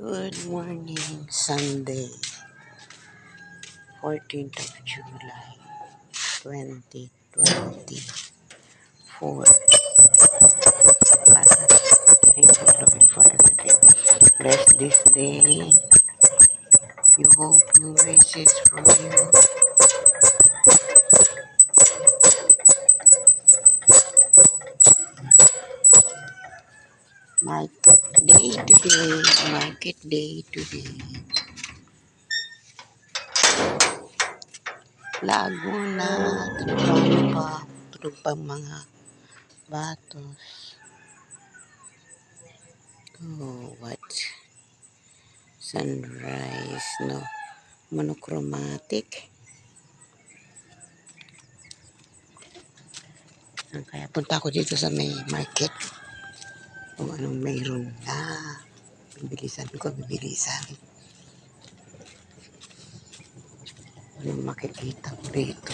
Good morning, Sunday, 14th of July, 2024. Thank you, Lord, for everything. Bless this day. You hope new graces from you. Market day today. Market day today. Laguna. Tulog pa mga batos. Oh, what? Sunrise, no? Monochromatic. Kaya punta ako dito sa may market. Kung anong mayroon. Bibilisan ko, bibilisan. Anong makikita ko dito.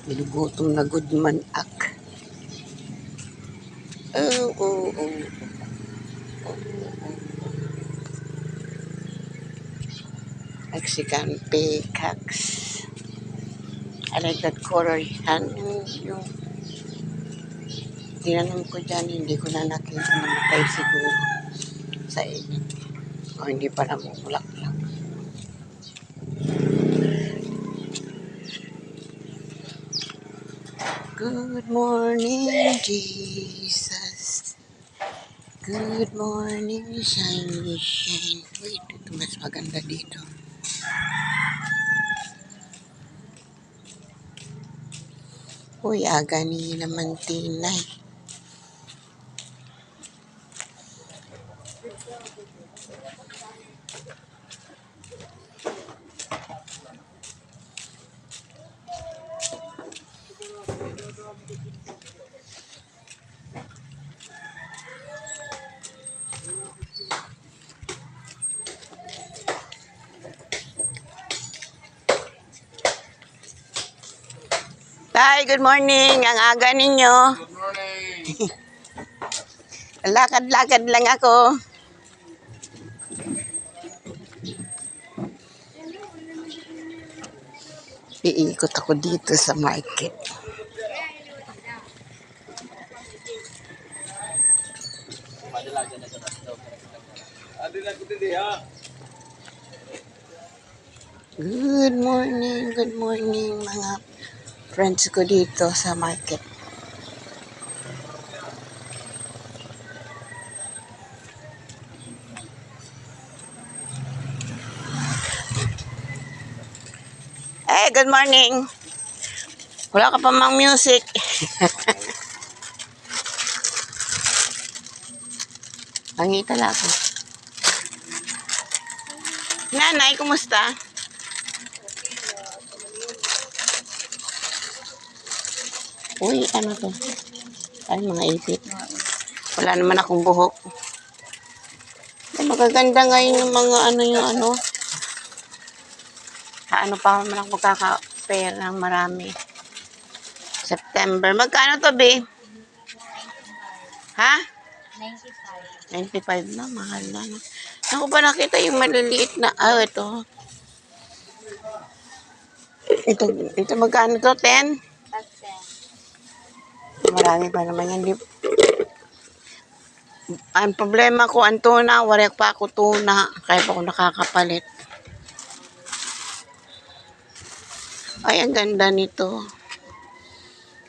Binugutom na good man ak. Oh. Mexican peacocks. I like that color. Yung tinanong ko dyan, hindi ko na nakita, namatay siguro sa init. O hindi pa namumulak lang. Good morning, Jesus. Good morning, sunshine. Wait, ito mas maganda dito. Uy, aga ni naman tinay. Tay, good morning. Ang aga ninyo. Good morning. Lakad-lakad lang ako. Iikot ako dito sa market. Good morning mga friends ko dito sa market. Hey, good morning. Wala ka pa mang music. Pangita lang ako. Nanay, kumusta? Uy, ano to? Ay, mga ipit. Wala naman akong buhok. Ay, magaganda ngayon yung mga ano. Ano pa man ako magkaka-pair ng marami. September. Magkano to, be? Ha? 95 na. Mahal na. No? Ako pa nakita yung maliliit na. Ito. Ito magkano to? 10? Marami pa naman yan. Ang problema ko, ang tuna, wala pa ako tuna. Kaya pa ako nakakapalit. Ay, ang ganda nito.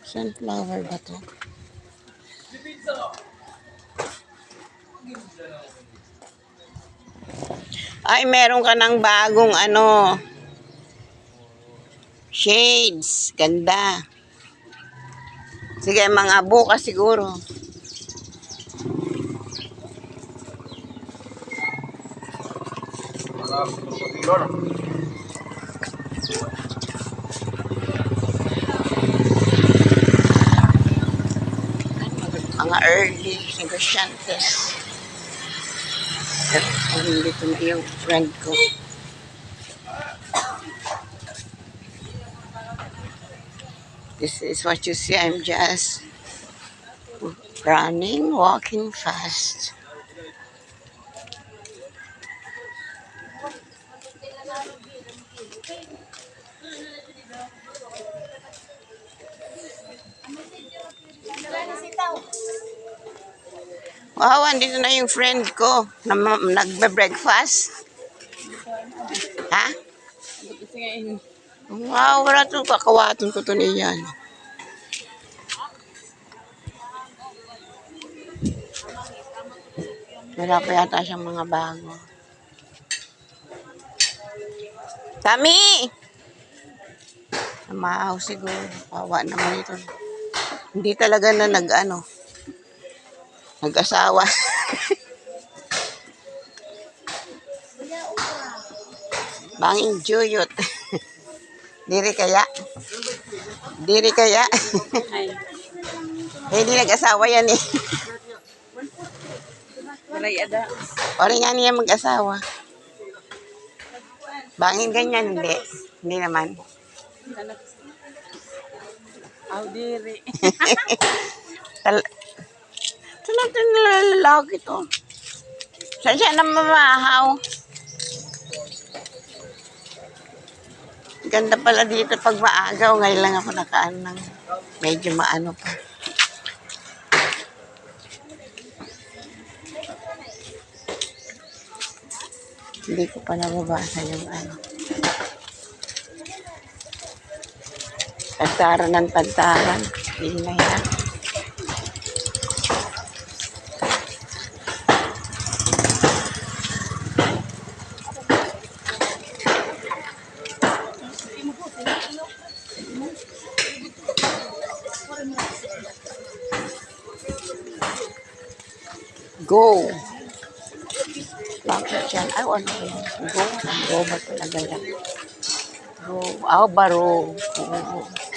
Sunflower ba to? Ay, meron ka ng bagong shades. Ganda. Sige, mga bukas siguro. Mga early negosyantes. Dito na yung friend ko. This is what you see. I'm just running, walking fast. Oh, andito na yung friend ko na nagbe-breakfast. Ha? Wow, wala ito. Kakawaton ko ito niyan. Wala pa yata siyang mga bago. Tami! Maaw siguro. Kawa naman ito. Hindi talaga na nag-asawa. Banging juyot. Diri kaya? Diri kaya? Hindi nag-asawa yan eh. Ori nga niya mag-asawa. Bangin ganyan, hindi. Hindi naman. Diri. Talaga nalalaki to. Saan siya namamahaw? Ganda pala dito pag maagaw. Ngayon lang ako nakaan ng medyo maano pa. Hindi ko pa nababasa yung ano. Tagtaran ng tagtaran. Hindi na yan. Go! Bakit yan? Ay, ano yan? Go? Go ba talaga yan? Go. Baro. Oo.